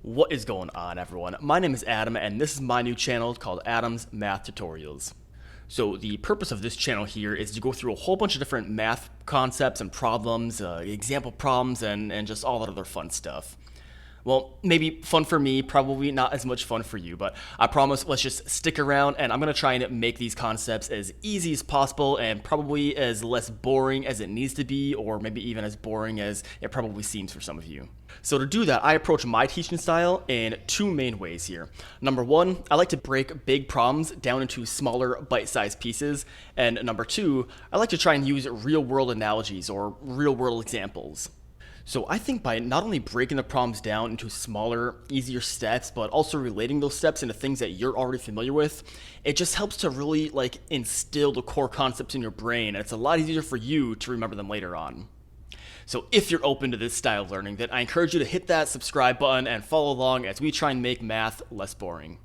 What is going on, everyone? My name is Adam, and this is my new channel called Adam's Math Tutorials. So the purpose of this channel here is to go through a whole bunch of different math concepts and problems, example problems, and just all that other fun stuff. Well, maybe fun for me, probably not as much fun for you, but I promise let's just stick around and I'm going to try and make these concepts as easy as possible and probably as less boring as it needs to be, or maybe even as boring as it probably seems for some of you. So to do that, I approach my teaching style in two main ways here. Number one, I like to break big problems down into smaller bite-sized pieces. And number two, I like to try and use real-world analogies or real-world examples. So I think by not only breaking the problems down into smaller, easier steps, but also relating those steps into things that you're already familiar with, it just helps to really instill the core concepts in your brain, and it's a lot easier for you to remember them later on. So if you're open to this style of learning, then I encourage you to hit that subscribe button and follow along as we try and make math less boring.